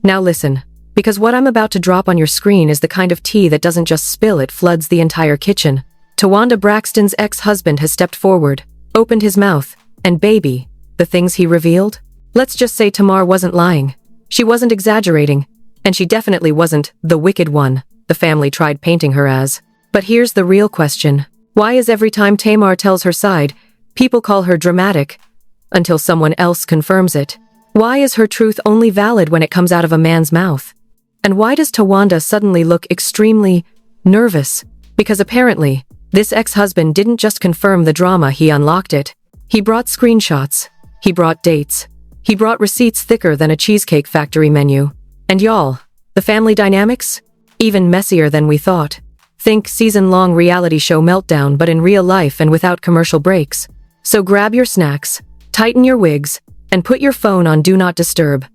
Now listen, because what I'm about to drop on your screen is the kind of tea that doesn't just spill, it floods the entire kitchen. Towanda Braxton's ex-husband has stepped forward, opened his mouth, and baby, the things he revealed? Let's just say Tamar wasn't lying. She wasn't exaggerating, and she definitely wasn't the wicked one the family tried painting her as. But here's the real question. Why is every time Tamar tells her side, people call her dramatic, until someone else confirms it? Why is her truth only valid when it comes out of a man's mouth? And why does Towanda suddenly look extremely nervous? Because apparently, this ex-husband didn't just confirm the drama, he unlocked it. He brought screenshots. He brought dates. He brought receipts thicker than a Cheesecake Factory menu. And y'all, the family dynamics? Even messier than we thought. Think season-long reality show meltdown, but in real life and without commercial breaks. So grab your snacks, tighten your wigs, and put your phone on Do Not Disturb.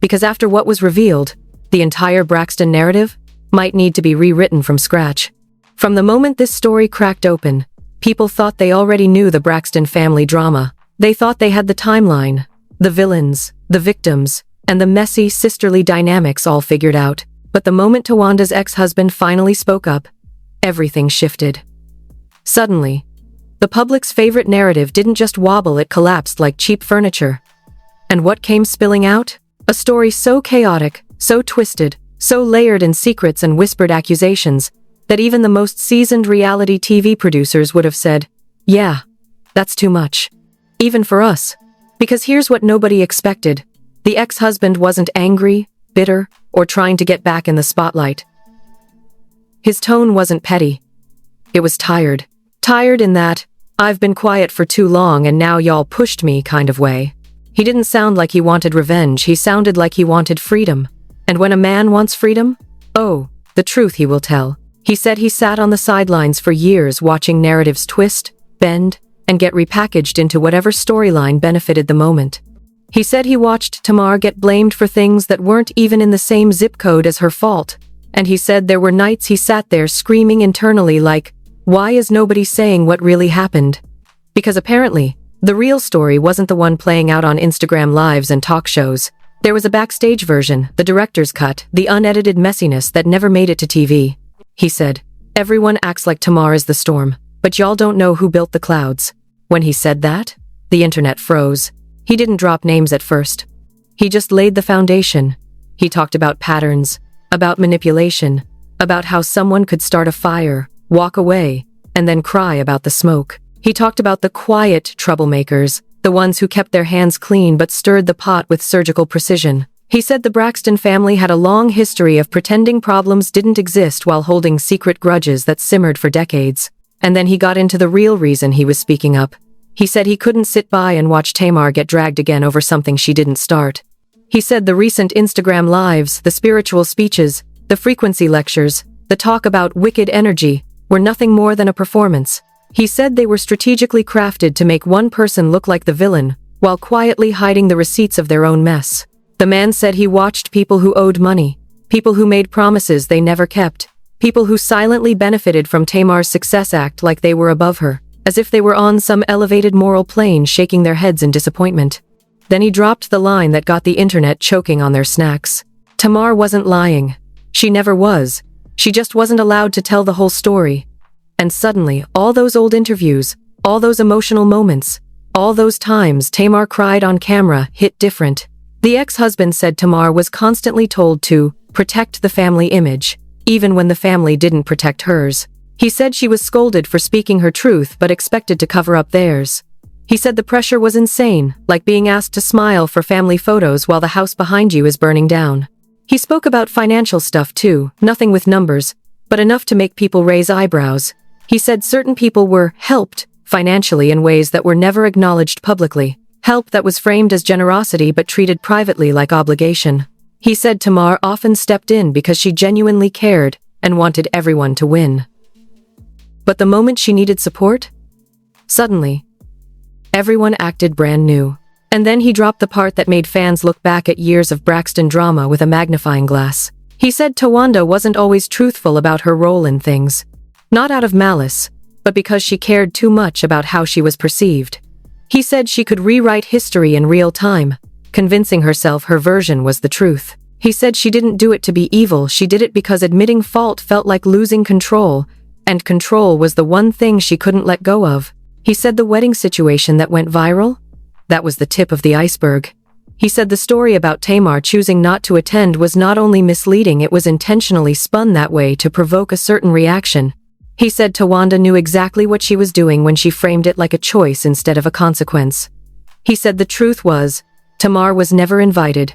Because after what was revealed, the entire Braxton narrative might need to be rewritten from scratch. From the moment this story cracked open, people thought they already knew the Braxton family drama. They thought they had the timeline, the villains, the victims, and the messy sisterly dynamics all figured out. But the moment Towanda's ex-husband finally spoke up, everything shifted. Suddenly, the public's favorite narrative didn't just wobble, it collapsed like cheap furniture. And what came spilling out? A story so chaotic, so twisted, so layered in secrets and whispered accusations, that even the most seasoned reality TV producers would have said, yeah, that's too much. Even for us. Because here's what nobody expected. The ex-husband wasn't angry, bitter, or trying to get back in the spotlight. His tone wasn't petty. It was tired. Tired in that, I've been quiet for too long and now y'all pushed me kind of way. He didn't sound like he wanted revenge, he sounded like he wanted freedom. And when a man wants freedom, oh, the truth he will tell. He said he sat on the sidelines for years watching narratives twist, bend, and get repackaged into whatever storyline benefited the moment. He said he watched Tamar get blamed for things that weren't even in the same zip code as her fault. And he said there were nights he sat there screaming internally like, why is nobody saying what really happened? Because apparently, the real story wasn't the one playing out on Instagram lives and talk shows. There was a backstage version, the director's cut, the unedited messiness that never made it to TV. He said, everyone acts like Tamar is the storm, but y'all don't know who built the clouds. When he said that, the internet froze. He didn't drop names at first. He just laid the foundation. He talked about patterns, about manipulation, about how someone could start a fire, walk away, and then cry about the smoke. He talked about the quiet troublemakers, the ones who kept their hands clean but stirred the pot with surgical precision. He said the Braxton family had a long history of pretending problems didn't exist while holding secret grudges that simmered for decades. And then he got into the real reason he was speaking up. He said he couldn't sit by and watch Tamar get dragged again over something she didn't start. He said the recent Instagram lives, the spiritual speeches, the frequency lectures, the talk about wicked energy, were nothing more than a performance. He said they were strategically crafted to make one person look like the villain, while quietly hiding the receipts of their own mess. The man said he watched people who owed money, people who made promises they never kept, people who silently benefited from Tamar's success act like they were above her, as if they were on some elevated moral plane shaking their heads in disappointment. Then he dropped the line that got the internet choking on their snacks. Tamar wasn't lying. She never was. She just wasn't allowed to tell the whole story. And suddenly, all those old interviews, all those emotional moments, all those times Tamar cried on camera hit different. The ex-husband said Tamar was constantly told to protect the family image, even when the family didn't protect hers. He said she was scolded for speaking her truth but expected to cover up theirs. He said the pressure was insane, like being asked to smile for family photos while the house behind you is burning down. He spoke about financial stuff too, nothing with numbers, but enough to make people raise eyebrows. He said certain people were helped financially in ways that were never acknowledged publicly. Help that was framed as generosity but treated privately like obligation. He said Tamar often stepped in because she genuinely cared and wanted everyone to win. But the moment she needed support, suddenly, everyone acted brand new. And then he dropped the part that made fans look back at years of Braxton drama with a magnifying glass. He said Towanda wasn't always truthful about her role in things. Not out of malice, but because she cared too much about how she was perceived. He said she could rewrite history in real time, convincing herself her version was the truth. He said she didn't do it to be evil, she did it because admitting fault felt like losing control, and control was the one thing she couldn't let go of. He said the wedding situation that went viral? That was the tip of the iceberg. He said the story about Tamar choosing not to attend was not only misleading, it was intentionally spun that way to provoke a certain reaction. He said Towanda knew exactly what she was doing when she framed it like a choice instead of a consequence. He said the truth was, Tamar was never invited,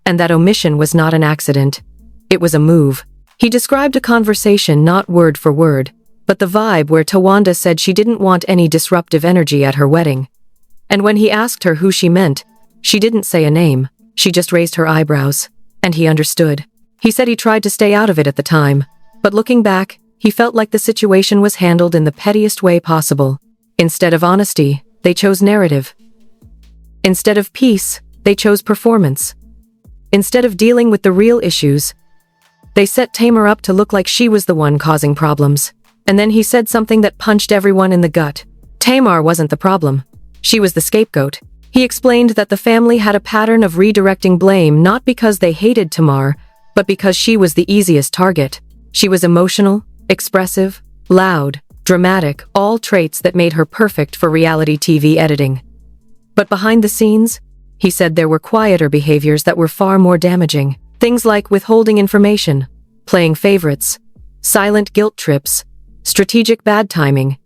and that omission was not an accident. It was a move. He described a conversation not word for word, but the vibe where Towanda said she didn't want any disruptive energy at her wedding. And when he asked her who she meant, she didn't say a name, she just raised her eyebrows. And he understood. He said he tried to stay out of it at the time, but looking back, he felt like the situation was handled in the pettiest way possible. Instead of honesty, they chose narrative. Instead of peace, they chose performance. Instead of dealing with the real issues, they set Tamar up to look like she was the one causing problems. And then he said something that punched everyone in the gut. Tamar wasn't the problem. She was the scapegoat. He explained that the family had a pattern of redirecting blame not because they hated Tamar, but because she was the easiest target. She was emotional, expressive, loud, dramatic, all traits that made her perfect for reality TV editing. But behind the scenes, he said there were quieter behaviors that were far more damaging. Things like withholding information, playing favorites, silent guilt trips, strategic bad timing,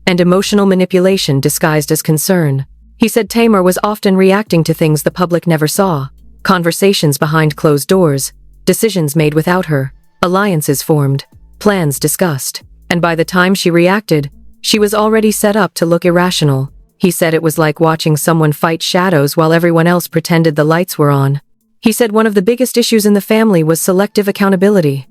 and emotional manipulation disguised as concern. He said Tamar was often reacting to things the public never saw, conversations behind closed doors, decisions made without her, alliances formed, plans discussed, and by the time she reacted, she was already set up to look irrational. He said it was like watching someone fight shadows while everyone else pretended the lights were on. He said one of the biggest issues in the family was selective accountability.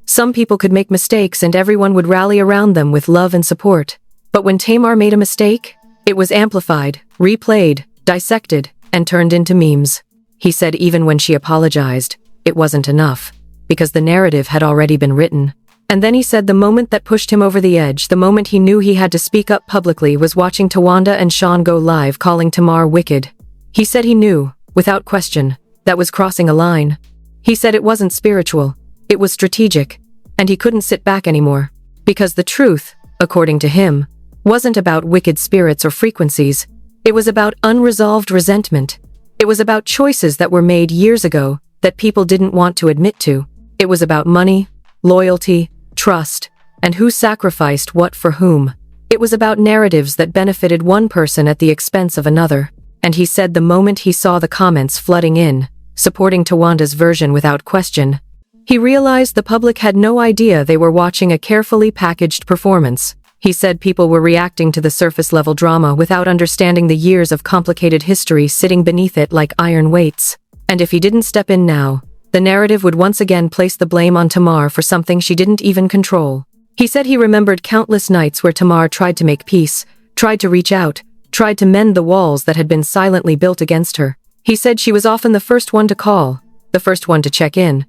Some people could make mistakes and everyone would rally around them with love and support. But when Tamar made a mistake, it was amplified, replayed, dissected, and turned into memes. He said even when she apologized, it wasn't enough, because the narrative had already been written. And then he said the moment that pushed him over the edge, the moment he knew he had to speak up publicly, was watching Towanda and Sean go live calling Tamar wicked. He said he knew, without question, that was crossing a line. He said it wasn't spiritual, it was strategic, and he couldn't sit back anymore. Because the truth, according to him, wasn't about wicked spirits or frequencies. It was about unresolved resentment. It was about choices that were made years ago that people didn't want to admit to. It was about money, loyalty, trust, and who sacrificed what for whom. It was about narratives that benefited one person at the expense of another. And he said the moment he saw the comments flooding in, supporting Towanda's version without question, he realized the public had no idea they were watching a carefully packaged performance. He said people were reacting to the surface-level drama without understanding the years of complicated history sitting beneath it like iron weights. And if he didn't step in now, the narrative would once again place the blame on Tamar for something she didn't even control. He said he remembered countless nights where Tamar tried to make peace, tried to reach out, tried to mend the walls that had been silently built against her. He said she was often the first one to call, the first one to check in,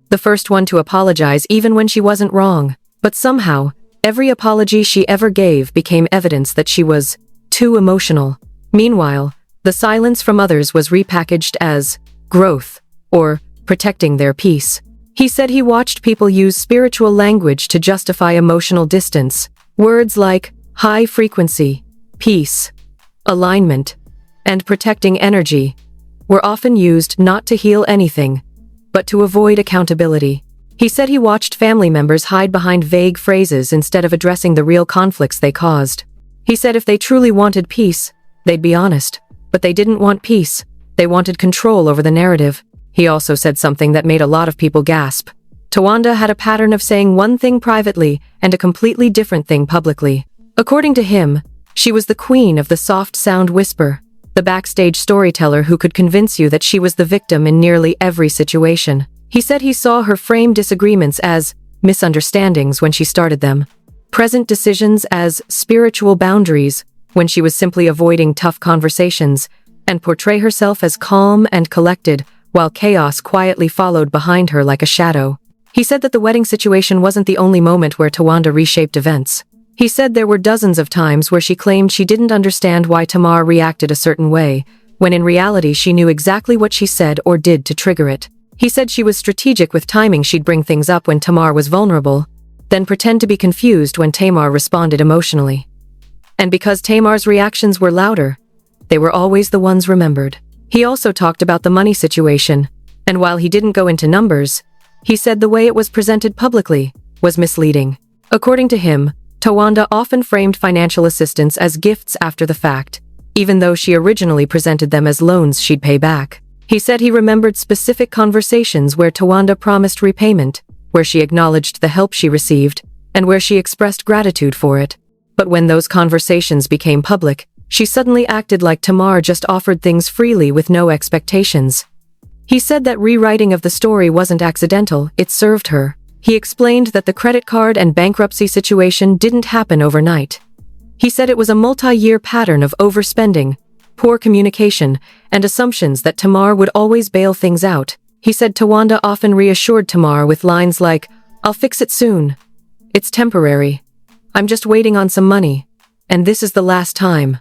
the first one to apologize even when she wasn't wrong. But somehow, every apology she ever gave became evidence that she was too emotional. Meanwhile, the silence from others was repackaged as growth or protecting their peace. He said he watched people use spiritual language to justify emotional distance. Words like high frequency, peace, alignment, and protecting energy were often used not to heal anything, but to avoid accountability. He said he watched family members hide behind vague phrases instead of addressing the real conflicts they caused. He said if they truly wanted peace, they'd be honest, but they didn't want peace. They wanted control over the narrative. He also said something that made a lot of people gasp. Towanda had a pattern of saying one thing privately and a completely different thing publicly. According to him, she was the queen of the soft sound whisper, the backstage storyteller who could convince you that she was the victim in nearly every situation. He said he saw her frame disagreements as misunderstandings when she started them, present decisions as spiritual boundaries when she was simply avoiding tough conversations, and portray herself as calm and collected while chaos quietly followed behind her like a shadow. He said that the wedding situation wasn't the only moment where Towanda reshaped events. He said there were dozens of times where she claimed she didn't understand why Tamar reacted a certain way, when in reality she knew exactly what she said or did to trigger it. He said she was strategic with timing. She'd bring things up when Tamar was vulnerable, then pretend to be confused when Tamar responded emotionally. And because Tamar's reactions were louder, they were always the ones remembered. He also talked about the money situation, and while he didn't go into numbers, he said the way it was presented publicly was misleading. According to him, Towanda often framed financial assistance as gifts after the fact, even though she originally presented them as loans she'd pay back. He said he remembered specific conversations where Towanda promised repayment, where she acknowledged the help she received, and where she expressed gratitude for it. But when those conversations became public, she suddenly acted like Tamar just offered things freely with no expectations. He said that rewriting of the story wasn't accidental, it served her. He explained that the credit card and bankruptcy situation didn't happen overnight. He said it was a multi-year pattern of overspending, poor communication, and assumptions that Tamar would always bail things out. He said Towanda often reassured Tamar with lines like, "I'll fix it soon. It's temporary. I'm just waiting on some money. And this is the last time."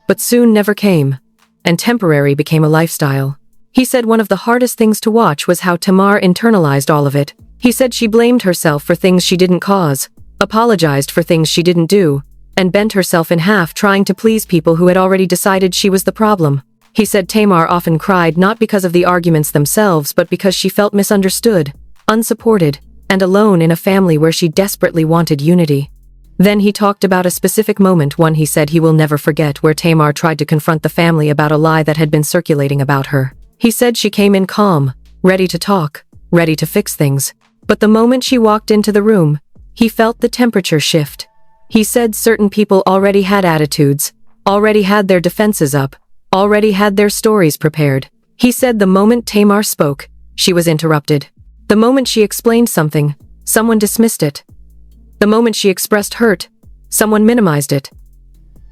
But soon never came, and temporary became a lifestyle. He said one of the hardest things to watch was how Tamar internalized all of it. He said she blamed herself for things she didn't cause, apologized for things she didn't do, and bent herself in half trying to please people who had already decided she was the problem. He said Tamar often cried not because of the arguments themselves but because she felt misunderstood, unsupported, and alone in a family where she desperately wanted unity. Then he talked about a specific moment, one he said he will never forget, where Tamar tried to confront the family about a lie that had been circulating about her. He said she came in calm, ready to talk, ready to fix things. But the moment she walked into the room, he felt the temperature shift. He said certain people already had attitudes, already had their defenses up, already had their stories prepared. He said the moment Tamar spoke, she was interrupted. The moment she explained something, someone dismissed it. The moment she expressed hurt, someone minimized it.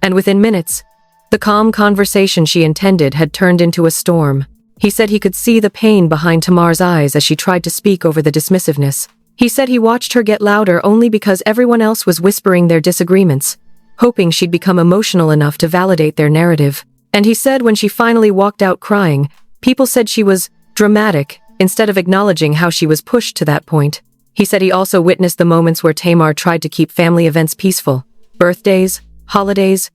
And within minutes, the calm conversation she intended had turned into a storm. He said he could see the pain behind Tamar's eyes as she tried to speak over the dismissiveness. He said he watched her get louder only because everyone else was whispering their disagreements, hoping she'd become emotional enough to validate their narrative. And he said when she finally walked out crying, people said she was dramatic, instead of acknowledging how she was pushed to that point. He said he also witnessed the moments where Tamar tried to keep family events peaceful. Birthdays, holidays,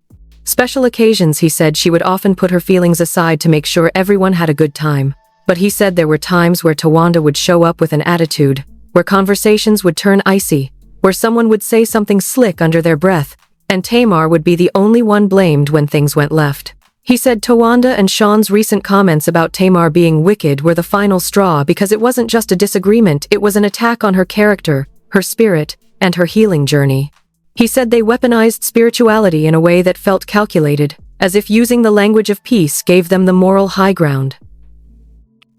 special occasions. He said she would often put her feelings aside to make sure everyone had a good time. But he said there were times where Towanda would show up with an attitude, where conversations would turn icy, where someone would say something slick under their breath, and Tamar would be the only one blamed when things went left. He said Towanda and Sean's recent comments about Tamar being wicked were the final straw because it wasn't just a disagreement, it was an attack on her character, her spirit, and her healing journey. He said they weaponized spirituality in a way that felt calculated, as if using the language of peace gave them the moral high ground.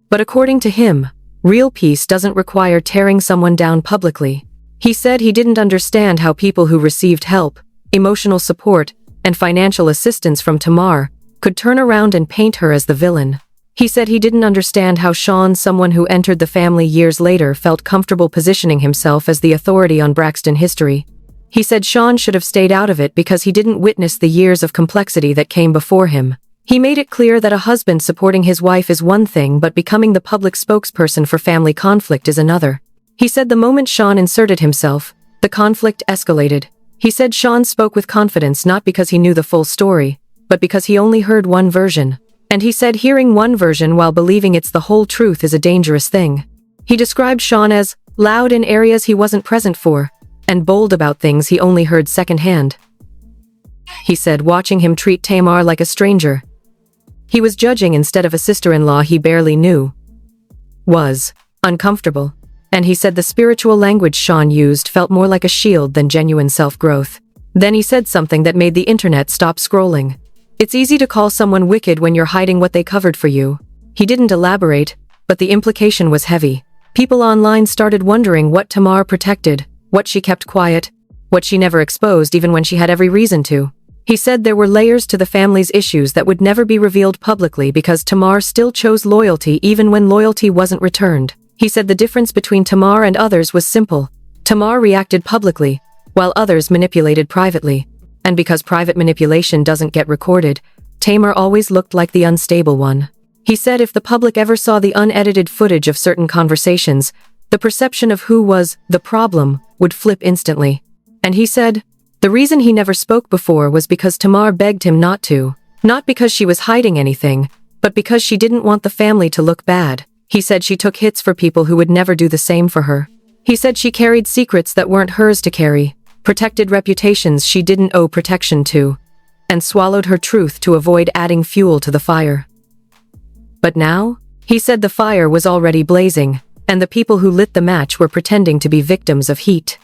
But according to him, real peace doesn't require tearing someone down publicly. He said he didn't understand how people who received help, emotional support, and financial assistance from Tamar could turn around and paint her as the villain. He said he didn't understand how Sean, someone who entered the family years later, felt comfortable positioning himself as the authority on Braxton history. He said Sean should have stayed out of it because he didn't witness the years of complexity that came before him. He made it clear that a husband supporting his wife is one thing, but becoming the public spokesperson for family conflict is another. He said the moment Sean inserted himself, the conflict escalated. He said Sean spoke with confidence not because he knew the full story, but because he only heard one version. And he said hearing one version while believing it's the whole truth is a dangerous thing. He described Sean as loud in areas he wasn't present for, and bold about things he only heard secondhand. He said watching him treat Tamar like a stranger, he was judging instead of a sister-in-law he barely knew, was uncomfortable. And he said the spiritual language Sean used felt more like a shield than genuine self-growth. Then he said something that made the internet stop scrolling. It's easy to call someone wicked when you're hiding what they covered for you. He didn't elaborate, but the implication was heavy. People online started wondering what Tamar protected, what she kept quiet, what she never exposed even when she had every reason to. He said there were layers to the family's issues that would never be revealed publicly because Tamar still chose loyalty even when loyalty wasn't returned. He said the difference between Tamar and others was simple. Tamar reacted publicly, while others manipulated privately. And because private manipulation doesn't get recorded, Tamar always looked like the unstable one. He said if the public ever saw the unedited footage of certain conversations, the perception of who was the problem would flip instantly. And he said, the reason he never spoke before was because Tamar begged him not to. Not because she was hiding anything, but because she didn't want the family to look bad. He said she took hits for people who would never do the same for her. He said she carried secrets that weren't hers to carry, protected reputations she didn't owe protection to, and swallowed her truth to avoid adding fuel to the fire. But now, he said the fire was already blazing, and the people who lit the match were pretending to be victims of heat.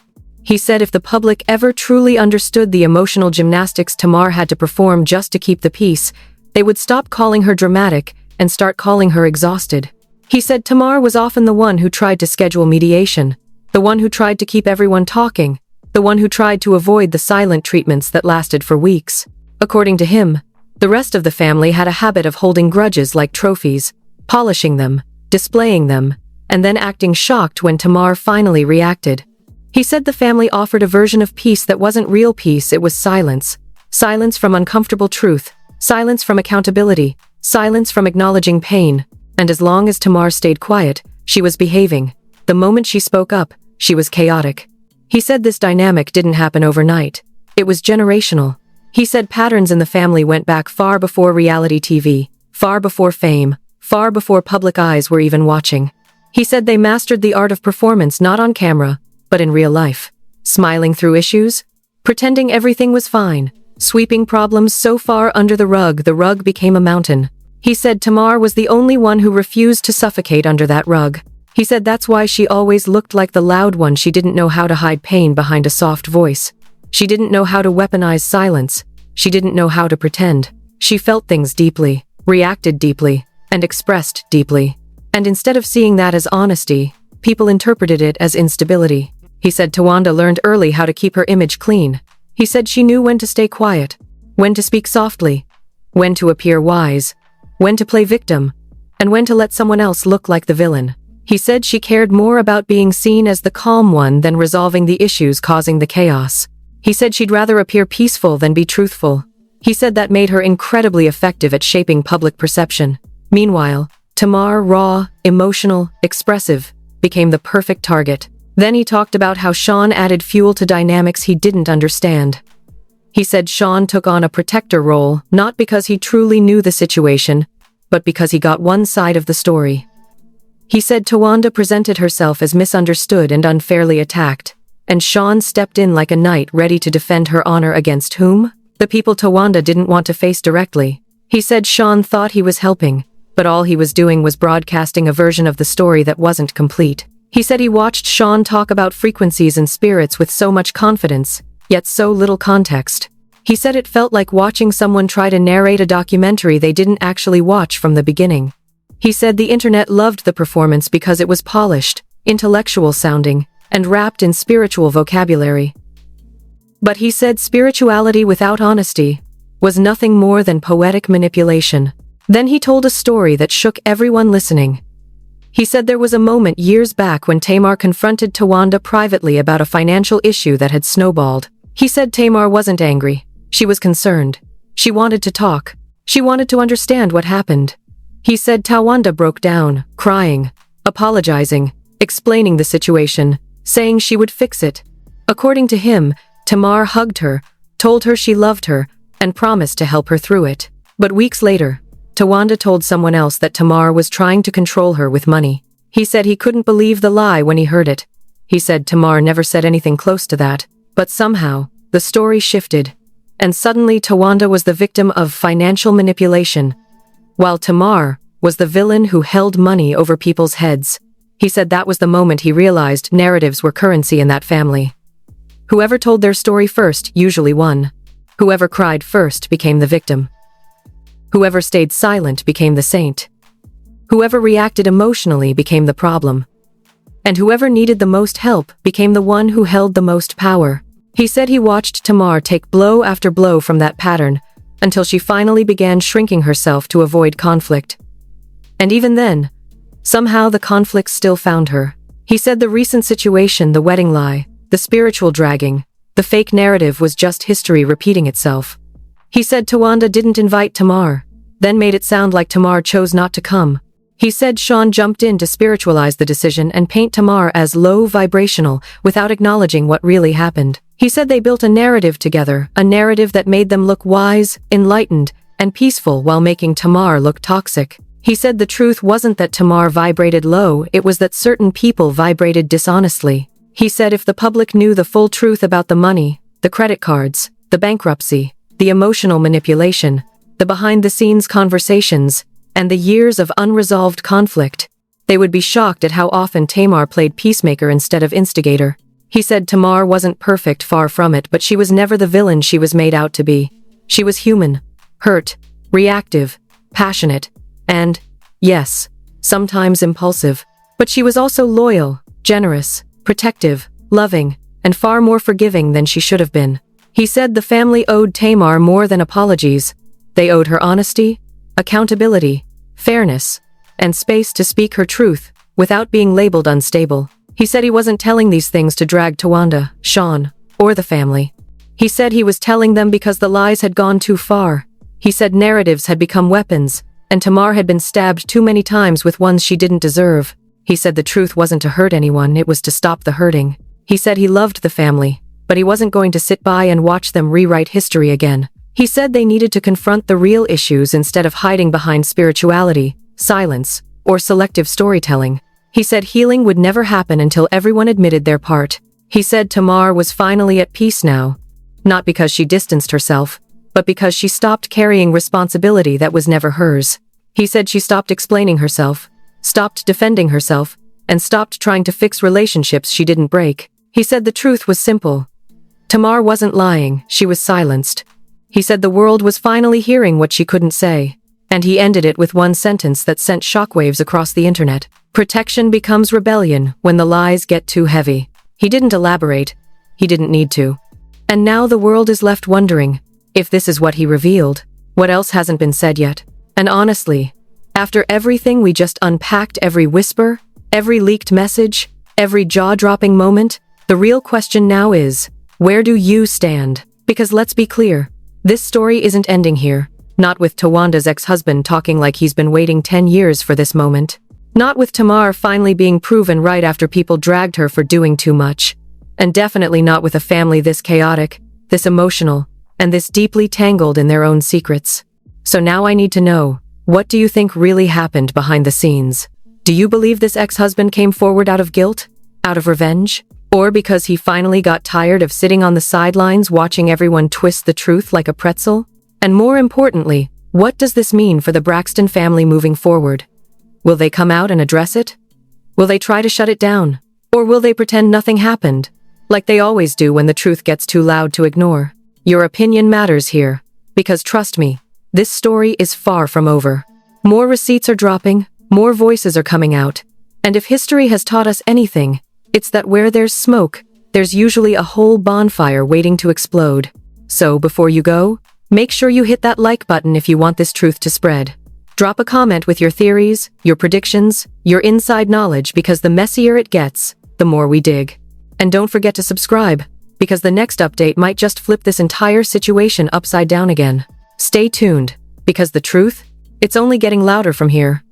He said if the public ever truly understood the emotional gymnastics Tamar had to perform just to keep the peace, they would stop calling her dramatic and start calling her exhausted. He said Tamar was often the one who tried to schedule mediation, the one who tried to keep everyone talking, the one who tried to avoid the silent treatments that lasted for weeks. According to him, the rest of the family had a habit of holding grudges like trophies, polishing them, displaying them, and then acting shocked when Tamar finally reacted. He said the family offered a version of peace that wasn't real peace, it was silence. Silence from uncomfortable truth, silence from accountability, silence from acknowledging pain, and as long as Tamar stayed quiet, she was behaving. The moment she spoke up, she was chaotic. He said this dynamic didn't happen overnight. It was generational. He said patterns in the family went back far before reality TV, far before fame, far before public eyes were even watching. He said they mastered the art of performance not on camera, but in real life. Smiling through issues, pretending everything was fine, sweeping problems so far under the rug became a mountain. He said Tamar was the only one who refused to suffocate under that rug. He said that's why she always looked like the loud one. She didn't know how to hide pain behind a soft voice. She didn't know how to weaponize silence. She didn't know how to pretend. She felt things deeply, reacted deeply, and expressed deeply. And instead of seeing that as honesty, people interpreted it as instability. He said Towanda learned early how to keep her image clean. He said she knew when to stay quiet, when to speak softly, when to appear wise, when to play victim, and when to let someone else look like the villain. He said she cared more about being seen as the calm one than resolving the issues causing the chaos. He said she'd rather appear peaceful than be truthful. He said that made her incredibly effective at shaping public perception. Meanwhile, Tamar, raw, emotional, expressive, became the perfect target. Then he talked about how Sean added fuel to dynamics he didn't understand. He said Sean took on a protector role, not because he truly knew the situation, but because he got one side of the story. He said Towanda presented herself as misunderstood and unfairly attacked, and Sean stepped in like a knight ready to defend her honor against whom? The people Towanda didn't want to face directly. He said Sean thought he was helping, but all he was doing was broadcasting a version of the story that wasn't complete. He said he watched Sean talk about frequencies and spirits with so much confidence, yet so little context. He said it felt like watching someone try to narrate a documentary they didn't actually watch from the beginning. He said the internet loved the performance because it was polished, intellectual sounding, and wrapped in spiritual vocabulary. But he said spirituality without honesty was nothing more than poetic manipulation. Then he told a story that shook everyone listening. He said there was a moment years back when Tamar confronted Towanda privately about a financial issue that had snowballed. He said Tamar wasn't angry. She was concerned. She wanted to talk. She wanted to understand what happened. He said Towanda broke down, crying, apologizing, explaining the situation, saying she would fix it. According to him, Tamar hugged her, told her she loved her, and promised to help her through it. But weeks later, Towanda told someone else that Tamar was trying to control her with money. He said he couldn't believe the lie when he heard it. He said Tamar never said anything close to that, but somehow, the story shifted, and suddenly Towanda was the victim of financial manipulation, while Tamar was the villain who held money over people's heads. He said that was the moment he realized narratives were currency in that family. Whoever told their story first usually won. Whoever cried first became the victim. Whoever stayed silent became the saint. Whoever reacted emotionally became the problem. And whoever needed the most help became the one who held the most power. He said he watched Tamar take blow after blow from that pattern, until she finally began shrinking herself to avoid conflict. And even then, somehow the conflict still found her. He said the recent situation, the wedding lie, the spiritual dragging, the fake narrative was just history repeating itself. He said Towanda didn't invite Tamar. then made it sound like Tamar chose not to come. He said Sean jumped in to spiritualize the decision and paint Tamar as low vibrational without acknowledging what really happened. He said they built a narrative together, a narrative that made them look wise, enlightened, and peaceful while making Tamar look toxic. He said the truth wasn't that Tamar vibrated low, it was that certain people vibrated dishonestly. He said if the public knew the full truth about the money, the credit cards, the bankruptcy, the emotional manipulation, the behind-the-scenes conversations, and the years of unresolved conflict, they would be shocked at how often Tamar played peacemaker instead of instigator. He said Tamar wasn't perfect, far from it, but she was never the villain she was made out to be. She was human, hurt, reactive, passionate, and, yes, sometimes impulsive. But she was also loyal, generous, protective, loving, and far more forgiving than she should have been. He said the family owed Tamar more than apologies. They owed her honesty, accountability, fairness, and space to speak her truth without being labeled unstable. He said he wasn't telling these things to drag Towanda, Sean, or the family. He said he was telling them because the lies had gone too far. He said narratives had become weapons, and Tamar had been stabbed too many times with ones she didn't deserve. He said the truth wasn't to hurt anyone, it was to stop the hurting. He said he loved the family, but he wasn't going to sit by and watch them rewrite history again. He said they needed to confront the real issues instead of hiding behind spirituality, silence, or selective storytelling. He said healing would never happen until everyone admitted their part. He said Tamar was finally at peace now, not because she distanced herself, but because she stopped carrying responsibility that was never hers. He said she stopped explaining herself, stopped defending herself, and stopped trying to fix relationships she didn't break. He said the truth was simple. Tamar wasn't lying, she was silenced. He said the world was finally hearing what she couldn't say. And he ended it with one sentence that sent shockwaves across the internet. Protection becomes rebellion when the lies get too heavy. He didn't elaborate. He didn't need to. And now the world is left wondering, if this is what he revealed, what else hasn't been said yet? And honestly, after everything we just unpacked, every whisper, every leaked message, every jaw-dropping moment, the real question now is, where do you stand? Because let's be clear, this story isn't ending here. Not with Towanda's ex-husband talking like he's been waiting 10 years for this moment. Not with Tamar finally being proven right after people dragged her for doing too much. And definitely not with a family this chaotic, this emotional, and this deeply tangled in their own secrets. So now I need to know, what do you think really happened behind the scenes? Do you believe this ex-husband came forward out of guilt? Out of revenge? Or because he finally got tired of sitting on the sidelines watching everyone twist the truth like a pretzel? And more importantly, what does this mean for the Braxton family moving forward? Will they come out and address it? Will they try to shut it down? Or will they pretend nothing happened, like they always do when the truth gets too loud to ignore? Your opinion matters here, because trust me, this story is far from over. More receipts are dropping, more voices are coming out, and if history has taught us anything, it's that where there's smoke, there's usually a whole bonfire waiting to explode. So before you go, make sure you hit that like button if you want this truth to spread. Drop a comment with your theories, your predictions, your inside knowledge, because the messier it gets, the more we dig. And don't forget to subscribe, because the next update might just flip this entire situation upside down again. Stay tuned, because the truth, it's only getting louder from here.